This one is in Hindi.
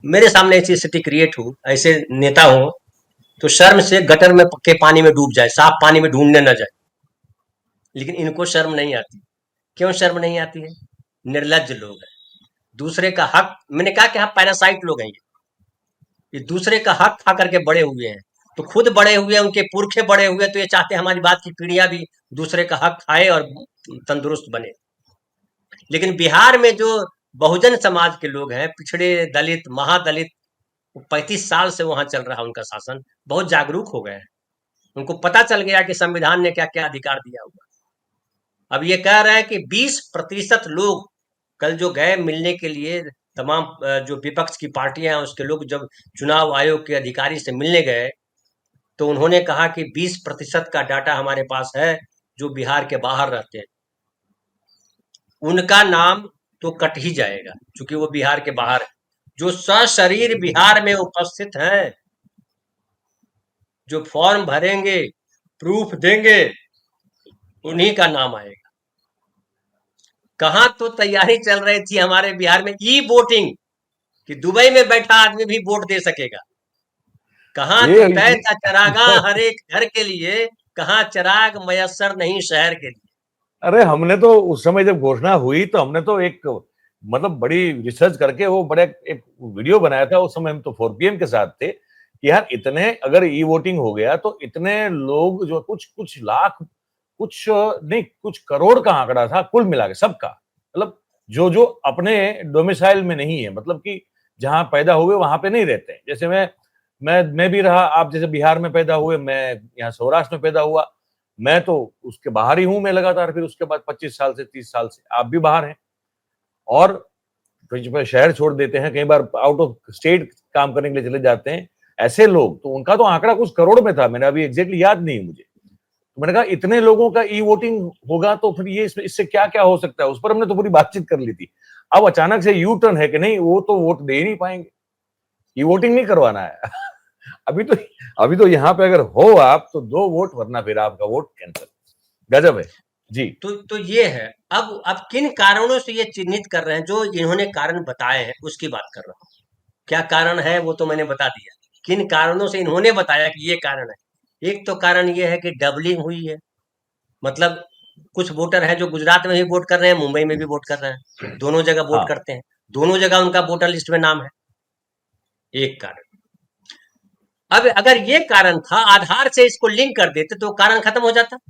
मेरे सामने ऐसी स्थिति क्रिएट हो, ऐसे नेता हो, तो शर्म से गटर में के पानी में डूब जाए, साफ पानी में ढूंढने न जाए। लेकिन इनको शर्म नहीं आती। क्यों शर्म नहीं आती है? निर्लज्ज लोग हैं। दूसरे का हक, मैंने कहा कि हाँ, पैरासाइट लोग हैं ये दूसरे का हक खा करके बड़े हुए हैं। तो खुद बड़े हुए, उनके पुरखे बड़े हुए, तो ये चाहते हैं हमारी बात की पीढ़ियां भी दूसरे का हक खाए और तंदुरुस्त बने। लेकिन बिहार में जो बहुजन समाज के लोग हैं, पिछड़े दलित, महादलित, 35 साल से वहां चल रहा है उनका शासन, बहुत जागरूक हो गए हैं। उनको पता चल गया कि संविधान ने क्या क्या अधिकार दिया हुआ। अब ये कह रहे हैं कि 20% लोग कल जो गए मिलने के लिए, तमाम जो विपक्ष की पार्टियां हैं उसके लोग जब चुनाव आयोग के अधिकारी से मिलने गए, तो उन्होंने कहा कि 20% का डाटा हमारे पास है जो बिहार के बाहर रहते हैं, उनका नाम तो कट ही जाएगा क्योंकि वो बिहार के बाहर है। जो सशरीर बिहार में उपस्थित हैं, जो फॉर्म भरेंगे, प्रूफ देंगे, उन्हीं का नाम आएगा। कहां तो तैयारी चल रही थी हमारे बिहार में ई वोटिंग, कि दुबई में बैठा आदमी भी वोट दे सकेगा। कहां तो तय था चरागाह ये हर एक घर के लिए, कहां चराग मयसर नहीं शहर के लिए। अरे हमने तो उस समय जब घोषणा हुई तो हमने तो एक मतलब बड़ी रिसर्च करके वो बड़े एक वीडियो बनाया था। उस समय हम तो 4PM के साथ थे कि यार इतने अगर ई वोटिंग हो गया तो इतने लोग जो कुछ कुछ लाख, कुछ नहीं कुछ करोड़ का आंकड़ा था कुल मिला के सबका, मतलब जो जो अपने डोमिसाइल में नहीं है, मतलब कि जहां पैदा हुए वहां पे नहीं रहते हैं। जैसे मैं भी रहा, आप जैसे बिहार में पैदा हुए, मैं यहाँ सौराष्ट्र में पैदा हुआ, मैं तो उसके बाहर ही हूं। मैं लगातार फिर उसके बाद 25 साल से 30 साल से आप भी बाहर हैं, और फिर शहर छोड़ देते हैं, कई बार आउट ऑफ स्टेट काम करने के लिए चले जाते हैं। ऐसे लोग तो उनका तो आंकड़ा कुछ करोड़ में था, मैंने अभी एग्जैक्टली याद नहीं मुझे। तो मैंने कहा इतने लोगों का ई वोटिंग होगा तो फिर ये इससे क्या क्या हो सकता है, उस पर हमने तो पूरी बातचीत कर ली थी। अब अचानक से यू टर्न है कि नहीं वो तो वोट दे ही नहीं पाएंगे, ई वोटिंग नहीं करवाना है। अभी तो अभी तो यहाँ पे अगर हो आप तो 2 वोट, वरना फिर आपका वोट कैंसिल। गजब है जी। तो ये है। अब किन कारणों से ये चिन्हित कर रहे हैं, जो इन्होंने कारण बताए हैं उसकी बात कर रहा हूँ। क्या कारण है वो तो मैंने बता दिया। किन कारणों से इन्होंने बताया कि ये कारण है। एक तो कारण ये है कि डबलिंग हुई है। मतलब कुछ वोटर हैं जो गुजरात में भी वोट कर रहे हैं, मुंबई में भी वोट कर रहे हैं, दोनों जगह वोट हाँ करते हैं, दोनों जगह उनका वोटर लिस्ट में नाम है। एक कारण। अब अगर ये कारण था, आधार से इसको लिंक कर देते तो कारण खत्म हो जाता।